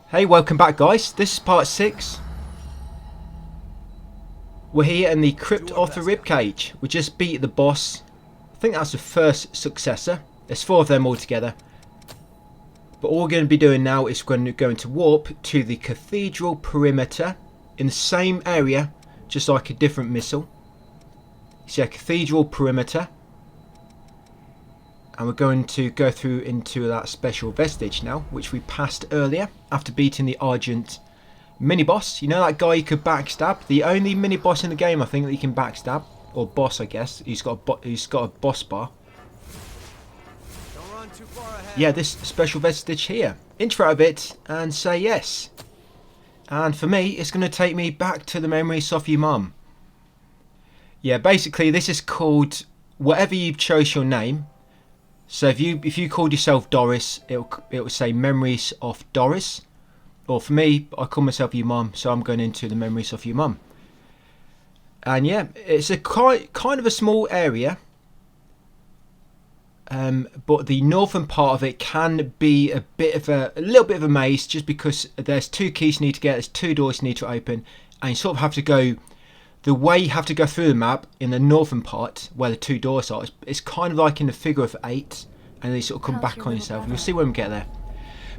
Hey, welcome back guys, this is part 6. We're here in the Crypt of the Ribcage. We just beat the boss. I think that's the first successor. There's 4 of them all together. But all we're going to be doing now is we're going to warp to the cathedral perimeter in the same area, just like a different missile. You see a cathedral perimeter. And we're going to go through into that special vestige now, which we passed earlier after beating the Argent mini-boss. You know that guy you could backstab? The only mini-boss in the game, I think, that you can backstab. Or boss, I guess. He's got a boss bar. Don't run too far ahead. Yeah, this special vestige here. Intro a bit and say yes. And for me, it's going to take me back to the memories of your mum. Yeah, basically, this is called whatever you chose your name. So if you called yourself Doris, it will say Memories of Doris. Or for me, I call myself your mum, so I'm going into the Memories of your mum. And yeah, it's a kind of a small area. But the northern part of it can be a little bit of a maze, just because there's 2 keys you need to get, there's 2 doors you need to open, and you sort of have to go. The way you have to go through the map in the northern part, where the 2 doors are, it's kind of like in the figure of 8, and they sort of come back on yourself. You'll see when we get there.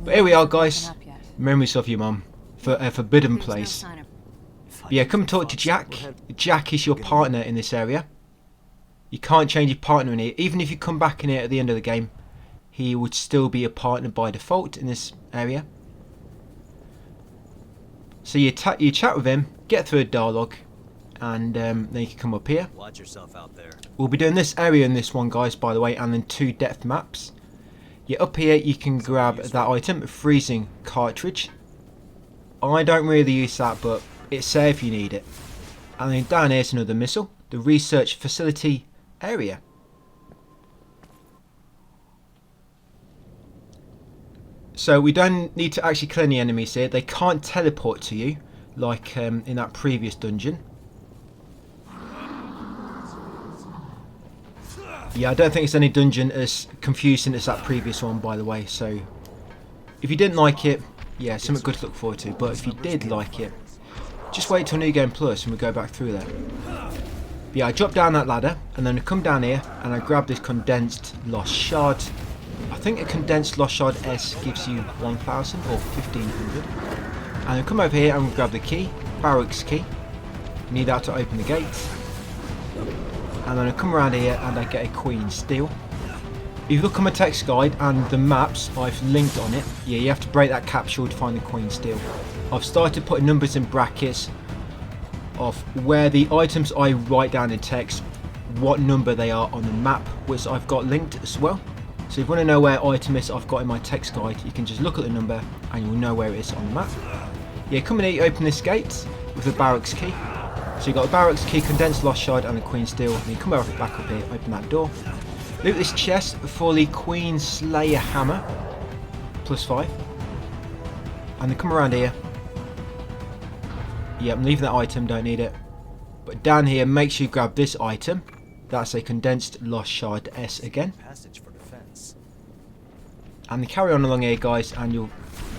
But here we are, guys. Memories of your mum for a forbidden place. Yeah, come talk to Jack. Jack is your partner in this area. You can't change your partner in here. Even if you come back in here at the end of the game, he would still be a partner by default in this area. So you chat with him, get through a dialogue, and then you can come up here. Watch yourself out there. We'll be doing this area in this one, guys, by the way, and then 2 depth maps. Yeah, up here you can grab that item, a freezing cartridge. I don't really use that, but it's there if you need it. And then down here's another missile, the research facility area. So we don't need to actually kill any enemies here. They can't teleport to you like in that previous dungeon. Yeah, I don't think it's any dungeon as confusing as that previous one, by the way. So if you didn't like it, yeah, something good to look forward to. But if you did like it, just wait till New Game Plus and we'll go back through there. But yeah, I dropped down that ladder and then I come down here and I grab this condensed lost shard. I think a condensed lost shard S gives you 1,000 or 1,500. And I come over here and grab the key, barracks key. You need that to open the gates. And then I come around here and I get a Queen Steel. If you look on my text guide and the maps I've linked on it, yeah, you have to break that capsule to find the Queen Steel. I've started putting numbers in brackets of where the items I write down in text, what number they are on the map, which I've got linked as well. So if you want to know where item is I've got in my text guide, you can just look at the number and you'll know where it is on the map. Yeah, come in here, you open this gate with the barracks key. So you've got a barracks key, condensed lost shard and a Queen Steel. And you come back up here, open that door. Loot this chest for the Queen Slayer hammer. +5. And then come around here. Yeah, I'm leaving that item, don't need it. But down here, make sure you grab this item. That's a condensed lost shard S again. Passage for defense. And then carry on along here, guys, and you'll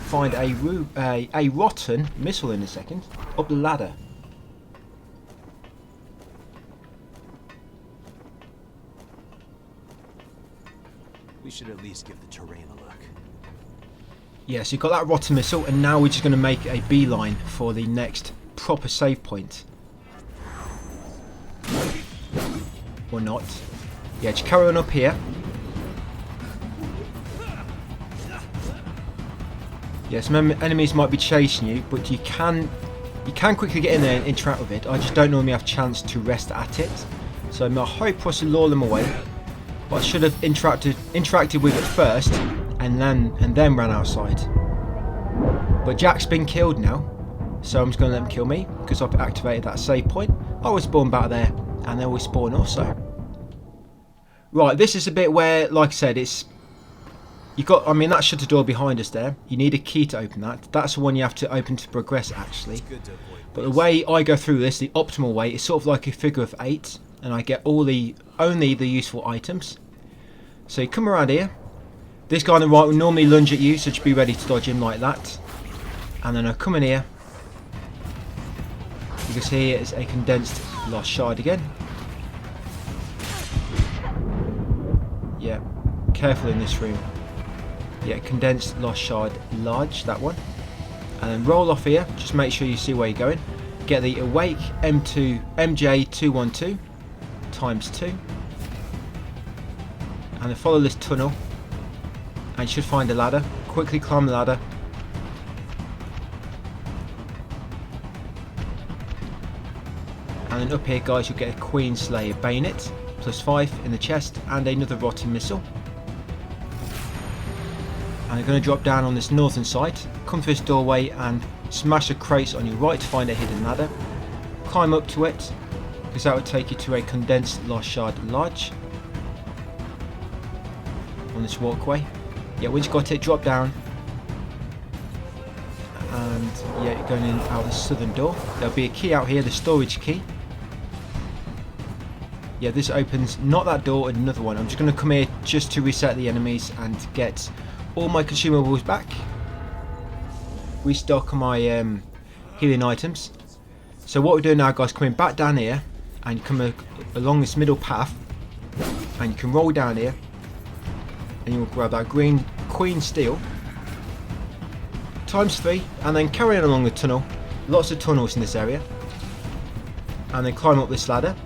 find a rotten missile in a second. Up the ladder. We should at least give the terrain a look. Yeah, so you've got that rotten missile, and now we're just going to make a beeline for the next proper save point. Or not. Yeah, just carry on up here. Yeah, some enemies might be chasing you, but you can quickly get in there and interact with it. I just don't normally have a chance to rest at it. So my hope was to lure them away. But I should have interacted with it first and then ran outside. But Jack's been killed now, so I'm just going to let him kill me because I've activated that save point. I was spawned back there, and then we spawn also. Right, this is a bit where, like I said, I mean, that shutter door behind us there. You need a key to open that. That's the one you have to open to progress, actually. But the way I go through this, the optimal way, is sort of like a figure of 8. And I get only the useful items. So you come around here. This guy on the right will normally lunge at you, so just be ready to dodge him like that. And then I come in here. You can see it's a condensed lost shard again. Yeah, careful in this room. Yeah, condensed lost shard large, that one. And then roll off here, just make sure you see where you're going. Get the awake MJ212 times 2. And then follow this tunnel. And you should find a ladder. Quickly climb the ladder. And then up here, guys, you'll get a Queen Slayer bayonet, +5 in the chest, and another rotten missile. And you're going to drop down on this northern side, come through this doorway and smash the crates on your right to find a hidden ladder. Climb up to it, because that would take you to a condensed lost shard large on this walkway. Yeah, once you've got it, drop down. And yeah, you're going in out the southern door. There'll be a key out here, the storage key. Yeah, this opens not that door, another one. I'm just going to come here just to reset the enemies and get all my consumables back. Restock my healing items. So what we're doing now, guys, coming back down here, and you come along this middle path, and you can roll down here, and you'll grab that green Queen Steel ×3, and then carry on along the tunnel. Lots of tunnels in this area, and then climb up this ladder.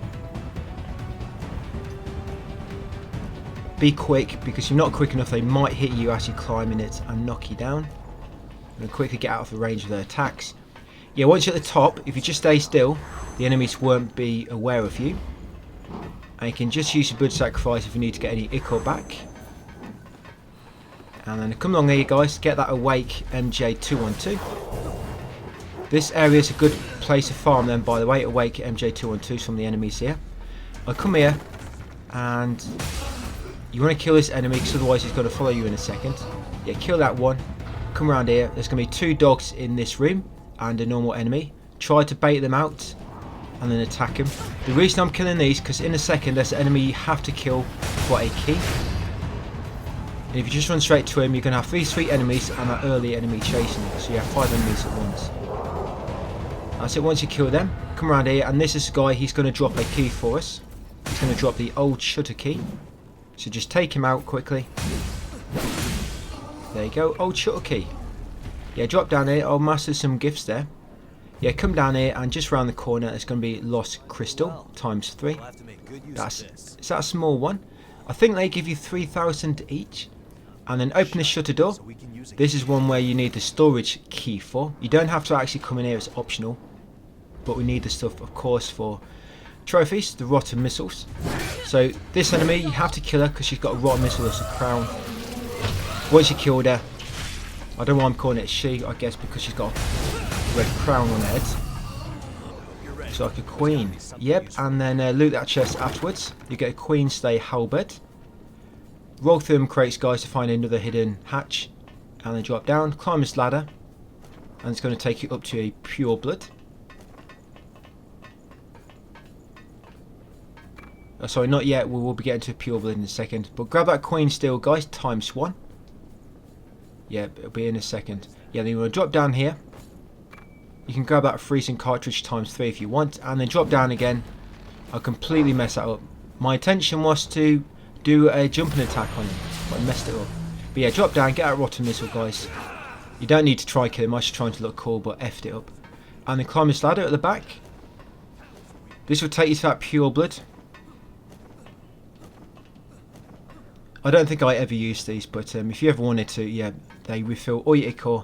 Be quick, because if you're not quick enough, they might hit you as you're climbing it and knock you down. And quickly get out of the range of their attacks. Yeah, once you're at the top, if you just stay still, the enemies won't be aware of you. And you can just use your blood sacrifice if you need to get any ichor back. And then come along here, guys, get that awake MJ212. This area is a good place to farm them, by the way, awake MJ212s from the enemies here. I'll come here, and you want to kill this enemy, because otherwise he's going to follow you in a second. Yeah, kill that one. Come around here. There's going to be 2 dogs in this room and a normal enemy. Try to bait them out and then attack him. The reason I'm killing these, because in a second there's an enemy you have to kill for a key. And if you just run straight to him, you're going to have these 3 enemies and that early enemy chasing you. So you have 5 enemies at once. That's it. Once you kill them, come around here, and this is the guy. He's going to drop a key for us. He's going to drop the old shutter key. So just take him out quickly. There you go, old shutter key. Yeah, drop down here. I'll master some gifts there. Yeah, come down here, and just round the corner there's going to be lost crystal ×3. Is that a small one? I think they give you 3,000 each. And then open the shutter door. This is one where you need the storage key for. You don't have to actually come in here, it's optional. But we need the stuff, of course, for trophies, the rotten missiles. So this enemy, you have to kill her because she's got a rotten missile as a crown. Once you killed her, I don't know why I'm calling it she, I guess because she's got a red crown on her head. It's like a queen. Yep, and then loot that chest afterwards. You get a Queen Slayer halberd. Roll through them crates, guys, to find another hidden hatch. And then drop down, climb this ladder. And it's going to take you up to a pure blood. Oh, sorry, not yet. We will be getting to pure blood in a second. But grab that Queen Steel, guys, ×1. Yeah, it'll be in a second. Yeah, then you want to drop down here. You can grab that freezing cartridge ×3 if you want. And then drop down again. I'll completely mess that up. My intention was to do a jumping attack on him, but I messed it up. But yeah, drop down, get that rotten missile, guys. You don't need to try kill him. I was just trying to look cool, but effed it up. And then climb this ladder at the back. This will take you to that pure blood. I don't think I ever used these, but if you ever wanted to, yeah, they refill all your ichor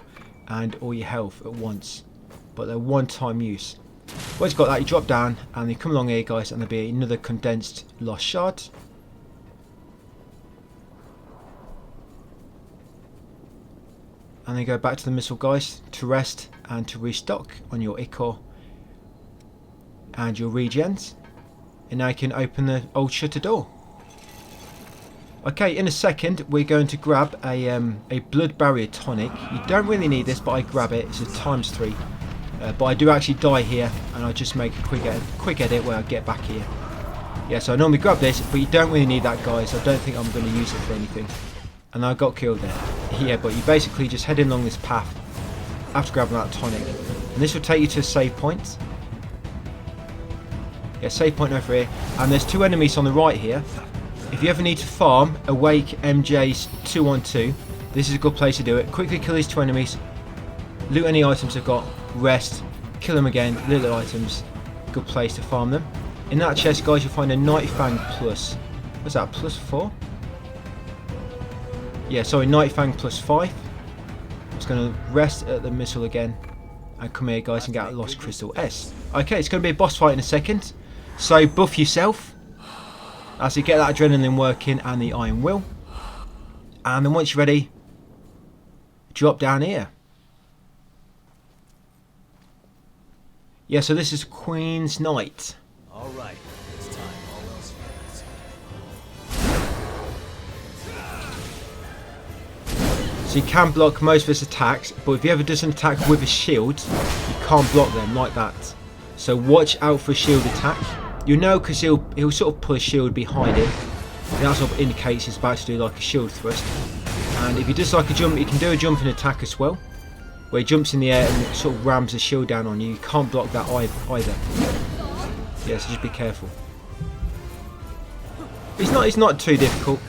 and all your health at once. But they're one-time use. Once you've got that, you drop down, and you come along here, guys, and there'll be another condensed lost shard. And then go back to the missile, guys, to rest and to restock on your ichor and your regens. And now you can open the old shutter door. Okay, in a second we're going to grab a blood barrier tonic. You don't really need this, but I grab it. It's a ×3. But I do actually die here, and I just make a quick edit where I get back here. Yeah, so I normally grab this, but you don't really need that, guys. I don't think I'm going to use it for anything. And I got killed there. Yeah, but you basically just head in along this path, after grabbing that tonic. And this will take you to a save point. Yeah, save point over here. And there's 2 enemies on the right here. If you ever need to farm Awake MJ's 2-on-2, this is a good place to do it. Quickly kill these 2 enemies, loot any items they've got, rest, kill them again, loot the items. Good place to farm them. In that chest, guys, you'll find a Night Fang plus. What's that, plus 4? Yeah, sorry, Night Fang plus 5. I'm just going to rest at the missile again. And come here, guys, and get a Lost Crystal S. Okay, it's going to be a boss fight in a second. So buff yourself as you get that adrenaline working and the Iron Will. And then once you're ready, drop down here. Yeah, so this is Queen's Knight. All right, it's time. All else fails. So you can block most of his attacks, but if he ever does an attack with a shield, you can't block them like that. So watch out for a shield attack. You know, because he'll sort of put a shield behind him. And that sort of indicates he's about to do like a shield thrust. And if he does like a jump, he can do a jumping attack as well, where he jumps in the air and sort of rams the shield down on you. You can't block that either. Yeah, so just be careful. It's not too difficult.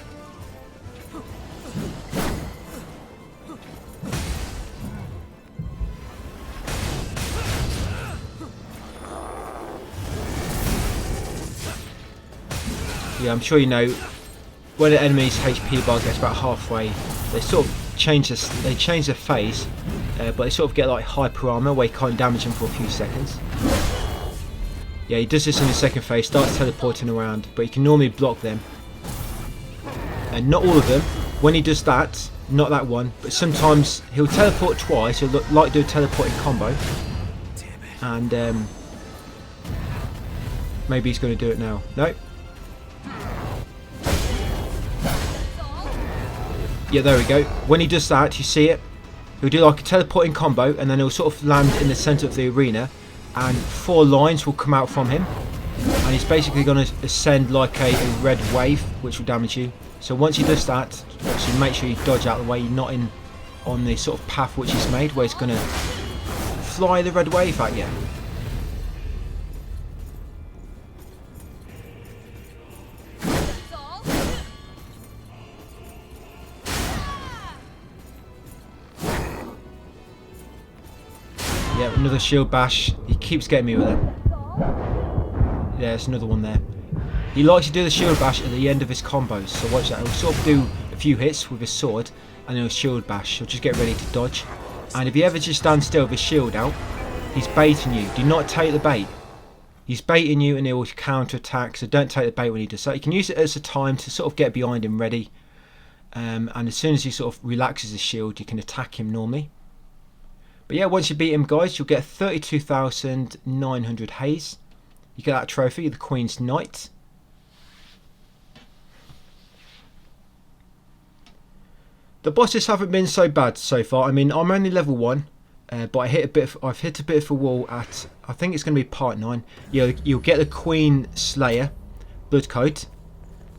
Yeah, I'm sure you know, when an enemy's HP bar gets about halfway, they sort of change their phase, but they sort of get like hyper armor where you can't damage them for a few seconds. Yeah, he does this in the second phase, starts teleporting around, but you can normally block them. And not all of them. When he does that, not that one, but sometimes he'll teleport twice, he'll like do a teleporting combo. And maybe he's going to do it now. No. Yeah, there we go. When he does that, you see it. He'll do like a teleporting combo, and then he'll sort of land in the centre of the arena, and 4 lines will come out from him, and he's basically going to ascend like a red wave, which will damage you. So once he does that, obviously make sure you dodge out of the way. You're not on the sort of path which he's made, where he's going to fly the red wave at you. Yeah, another shield bash. He keeps getting me with it. Yeah, there's another one there. He likes to do the shield bash at the end of his combos, so watch that. He'll sort of do a few hits with his sword, and then he'll shield bash. He'll just get ready to dodge. And if he ever just stands still with his shield out, he's baiting you. Do not take the bait. He's baiting you and he will counter attack, so don't take the bait when he does that. You can use it as a time to sort of get behind him ready. And as soon as he sort of relaxes his shield, you can attack him normally. But yeah, once you beat him, guys, you'll get 32,900 haze. You get that trophy, the Queen's Knight. The bosses haven't been so bad so far. I mean, I'm only level 1, but I've hit a bit of a wall at, I think it's going to be part 9. You'll get the Queen Slayer blood coat,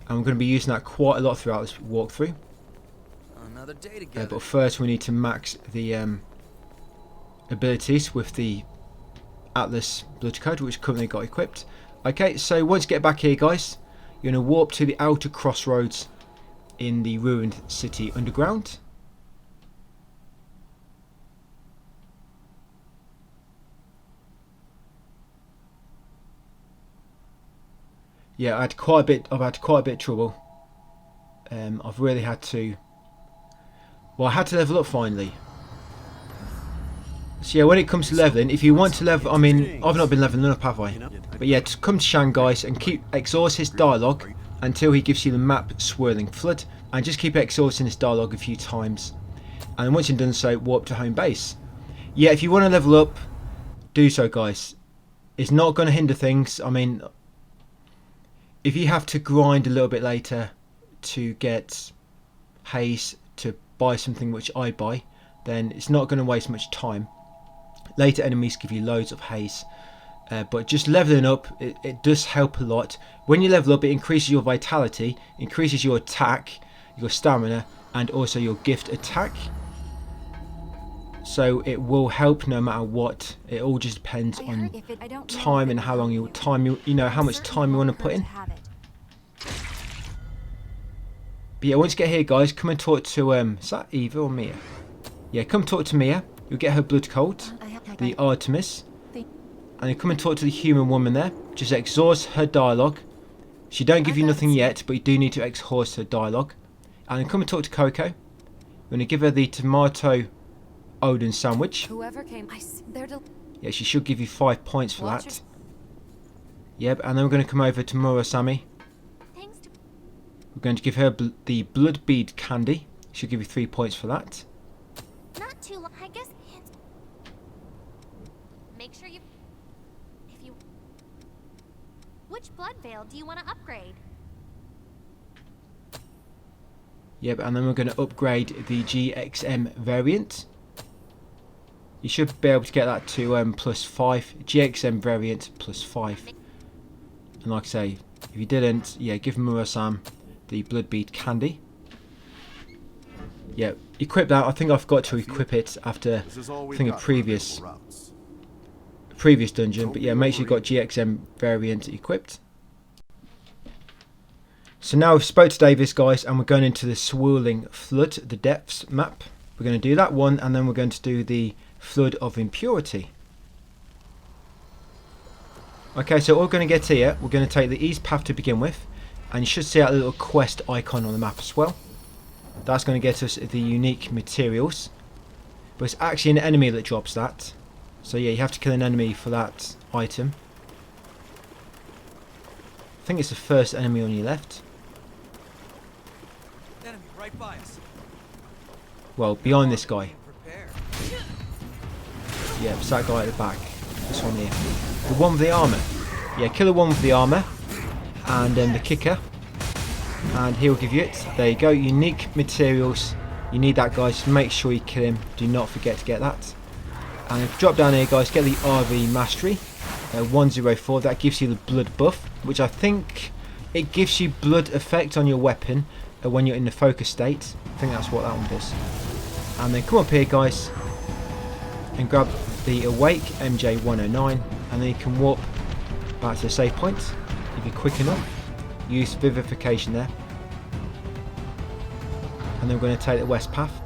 and we're going to be using that quite a lot throughout this walkthrough. Another day together. But first, we need to max the abilities with the Atlas blood code, which currently got equipped. Okay, so once you get back here, guys, you're going to warp to the outer crossroads in the ruined city underground. Yeah, I've had quite a bit of trouble. I've really had to. Well, I had to level up finally. So yeah, when it comes to leveling, if you want to level, I mean, I've not been leveling up, have I? But yeah, to come to Shan, guys, and exhaust his dialogue until he gives you the map Swirling Flood, and just keep exhausting his dialogue a few times. And once you've done so, warp to home base. Yeah, if you want to level up, do so, guys. It's not going to hinder things. I mean, if you have to grind a little bit later to get haze to buy something which I buy, then it's not going to waste much time. Later enemies give you loads of haze, but just leveling up, it does help a lot. When you level up, it increases your vitality, increases your attack, your stamina, and also your gift attack. so it will help no matter what. It all just depends on time and how long you know how much time you want to put in. But yeah, once you get here, guys, come and talk to is that Eva or Mia? Yeah, come talk to Mia. You'll get her blood cult, the Artemis, and you come and talk to the human woman there. Just exhaust her dialogue. She don't give you nothing yet, but you do need to exhaust her dialogue. And then come and talk to Coco. You're going to give her the tomato Odin sandwich. Whoever came, Yeah, she should give you 5 points for that. Yep, and then we're going to come over to Murasami. We're going to give her the blood bead candy. She'll give you 3 points for that. Not too long, I guess. Make sure you. If you. Which blood veil do you want to upgrade? Yep, and then we're going to upgrade the GXM variant. You should be able to get that to +5. GXM variant +5. And like I say, if you didn't, yeah, give Murasam the blood bead candy. Yeah, equip that. I think I forgot to equip it after a previous dungeon, but yeah, make sure you got GXM variant equipped. So now we've spoke to Davis, guys, and we're going into the Swirling Flood, the depths map. We're going to do that one, and then we're going to do the Flood of Impurity. Okay, so all we're going to get here, we're going to take the east path to begin with, and you should see that little quest icon on the map as well. That's going to get us the unique materials, but it's actually an enemy that drops that. So yeah, you have to kill an enemy for that item. I think it's the first enemy on your left. Enemy right by us. Well, behind this guy. Yeah, it's that guy at the back. This one here. The one with the armour. Yeah, kill the one with the armour. And then the kicker. And he'll give you it. There you go. Unique materials. You need that, guys. Make sure you kill him. Do not forget to get that. And if you drop down here, guys, get the RV Mastery. 104. That gives you the blood buff. Which I think it gives you blood effect on your weapon when you're in the focus state. I think that's what that one does. And then come up here, guys, and grab the Awake MJ109, and then you can warp back to the save point if you're quick enough. Use Vivification there, and then we're going to take the west path.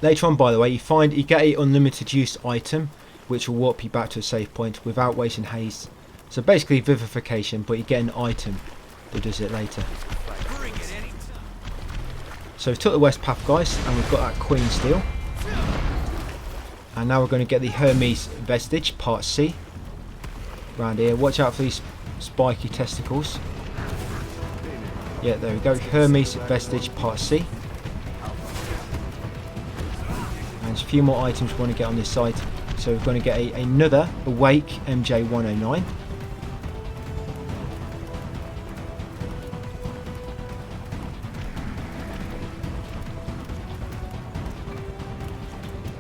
Later on, by the way, you get an unlimited use item which will warp you back to a save point without wasting haze. So basically Vivification, but you get an item that does it later. So we took the west path, guys, and we've got that Queen Steel. And now we're going to get the Hermes Vestige, Part C. Around here. Watch out for these spiky testicles. Yeah, there we go. Hermes Vestige, Part C. And there's a few more items we want to get on this side. So we're going to get another Awake MJ109.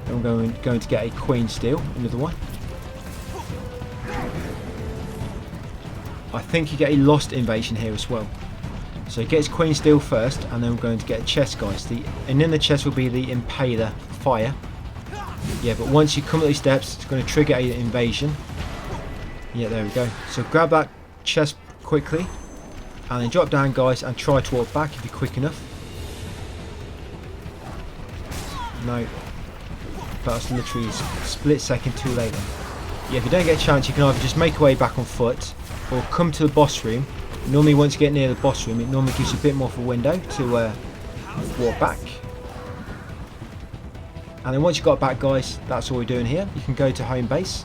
I'm going to get a Queen Steel, another one. I think you get a Lost Invasion here as well. So get his Queen Steel first, and then we're going to get a chest, guys. And in the chest will be the Impaler Fire. Yeah, but once you come up these steps, it's going to trigger an invasion. Yeah, there we go. So grab that chest quickly, and then drop down, guys, and try to walk back if you're quick enough. No. That's literally a split second too late then. Yeah, if you don't get a chance, you can either just make your way back on foot or come to the boss room. Normally once you get near the boss room, it normally gives you a bit more of a window to walk back. And then once you got back, guys, that's all we're doing here. You can go to home base.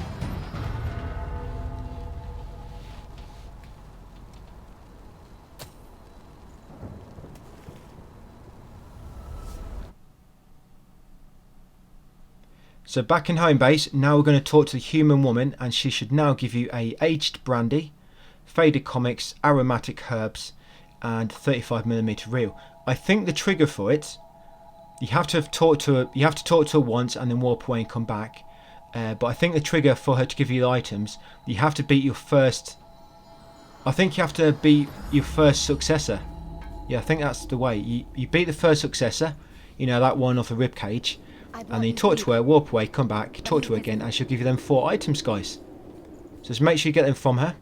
So back in home base, now we're going to talk to the human woman, and she should now give you a aged brandy, faded comics, aromatic herbs, and 35mm reel. I think the trigger for it, you have to talk to her once and then warp away and come back. But I think the trigger for her to give you the items, you have to beat your first. I think you have to beat your first successor. Yeah, I think that's the way. You beat the first successor, you know, that one off the ribcage. And then you talk to her, warp away, come back, talk to her again, and she'll give you them 4 items, guys. So just make sure you get them from her.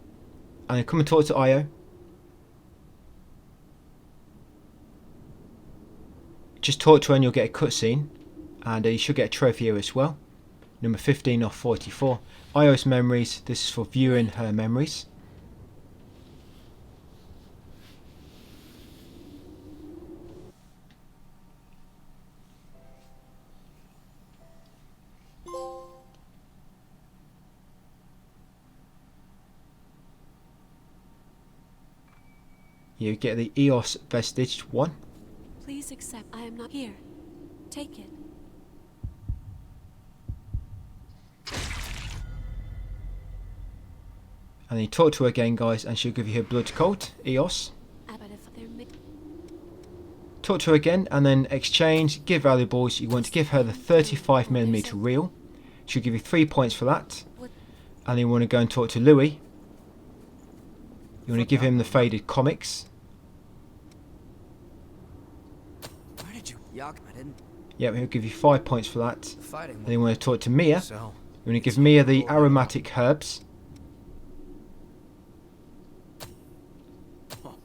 And then come and talk to Io. Just talk to her and you'll get a cutscene. And you should get a trophy here as well. Number 15 of 44. Io's memories. This is for viewing her memories. You get the EOS Vestige 1. Please accept I am not here. Take it. And then you talk to her again, guys, and she'll give you her blood code, EOS. Talk to her again, and then exchange, give valuables. You want to give her the 35mm reel. She'll give you 3 points for that. And then you want to go and talk to Louis. You want to give him the faded comics. Where did you? Yuck, I didn't. Yep, he'll give you 5 points for that. Fighting. And then you want to talk to Mia. So, You want to give Mia the aromatic herbs.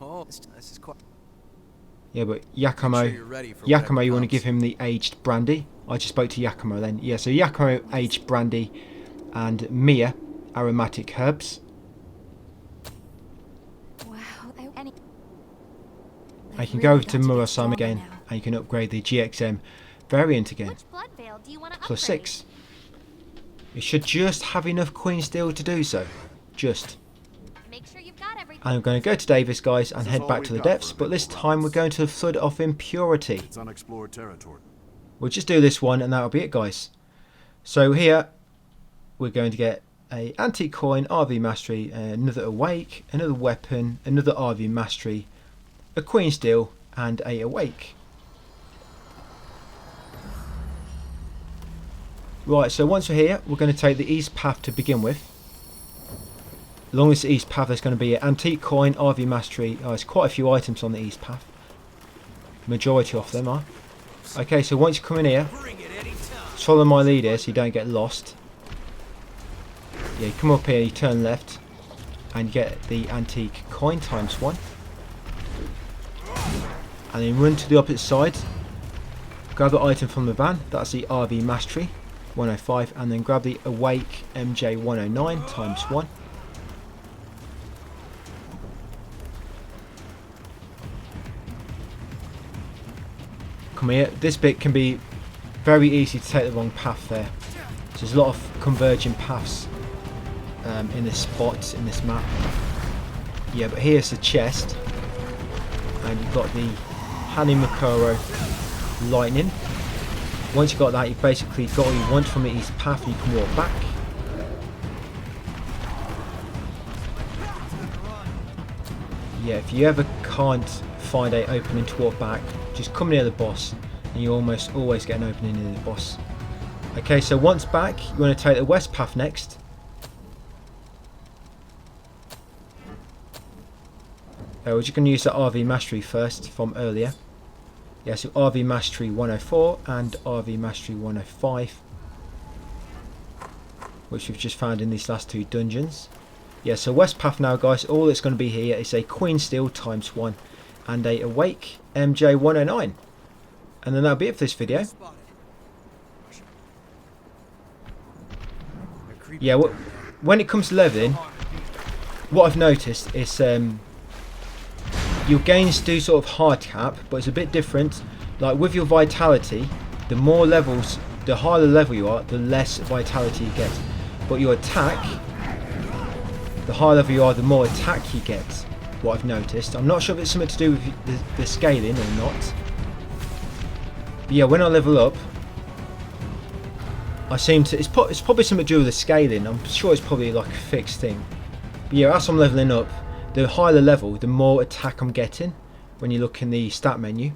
oh, this is quite. Yeah, but Make sure Yakumo, you're ready for Yakumo, whatever you want to comes. give him the aged brandy. I just spoke to Yakumo then. Yeah, so Yakumo aged brandy and Mia aromatic herbs. Wow. And you can go over to Murasame again and you can upgrade the GXM variant again. Which blood veil do you want to upgrade? Plus 6. You should just have enough Queen Steel to do so. Just. Make sure you've got everything. And I'm going to go to Davis, guys, and This is head all back we've to the got depths. for a But bit this of time we're going to the Flood of Impurity. It's unexplored territory. We'll just do this one and that'll be it, guys. So here we're going to get a antique coin, RV mastery, another awake, another weapon, another RV mastery, a Queen Steel and a awake. Right, so once we're here, we're going to take the east path to begin with. Along this east path there's going to be an antique coin, RV mastery. There's quite a few items on the east path. Majority of them are. Okay, so once you come in here, follow my lead here so you don't get lost. Yeah, you come up here, you turn left, and you get the antique coin ×1. And then run to the opposite side, grab the item from the van, that's the RV Mastery 105, and then grab the Awake MJ 109 ×1. Come here, this bit can be very easy to take the wrong path there. So there's a lot of converging paths in this spot, in this map. Yeah, but here's the chest, and you've got the Hanimukuro lightning. Once you've got that, you've basically got what you want from the east path, and you can walk back. Yeah, if you ever can't find a opening to walk back, just come near the boss, and you almost always get an opening near the boss. Okay, so once back, you want to take the west path next. We're just going to use the RV Mastery first from earlier. Yeah, so RV Mastery 104 and RV Mastery 105, which we've just found in these last 2 dungeons. Yeah, so west path now, guys. All that's going to be here is a Queen Steel ×1 and a Awake MJ 109, and then that'll be it for this video. Yeah, when it comes to leveling, what I've noticed is your gains do sort of hard cap, but it's a bit different. Like with your vitality, the more levels, the higher the level you are, the less vitality you get. But your attack, the higher level you are, the more attack you get. What I've noticed. I'm not sure if it's something to do with the scaling or not. But yeah, when I level up, I seem to. It's probably something to do with the scaling. I'm sure it's probably like a fixed thing. But yeah, as I'm leveling up, the higher the level, the more attack I'm getting when you look in the stat menu.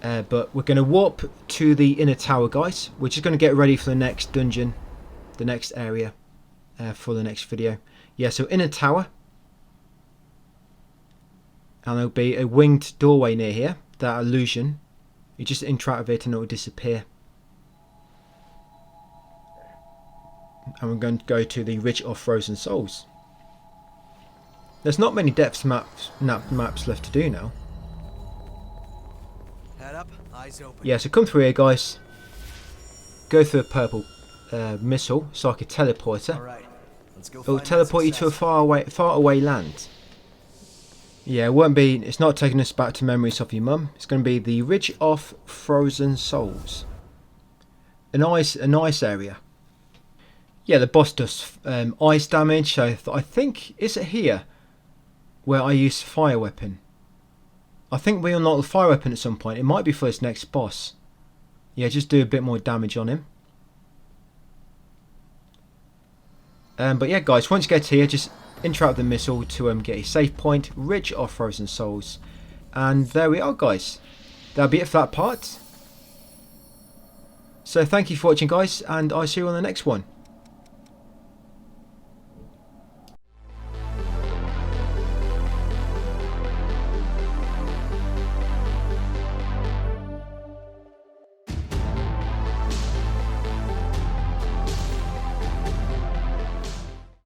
But we're going to warp to the inner tower, guys. We're just going to get ready for the next dungeon, the next area, for the next video. Yeah, so inner tower. And there'll be a winged doorway near here, that illusion. You just interact with it and it will disappear. and we're going to go to the Ridge of Frozen Souls. There's not many depths maps left to do now. Head up, eyes open. Yeah, so come through here, guys. Go through a purple missile. It's like a teleporter. All right, let's go. It'll find that teleport you to a success. far away land. Yeah, it won't be. It's not taking us back to memories of your mum. It's going to be the Ridge of Frozen Souls. A nice area. Yeah, the boss does ice damage. So I think, is it here where I use fire weapon? I think we unlock the fire weapon at some point. It might be for his next boss. Yeah, just do a bit more damage on him. But yeah, guys, once you get here, just interact with the missile to get a save point, Ridge of Frozen Souls. And there we are, guys. That'll be it for that part. So thank you for watching, guys, and I'll see you on the next one.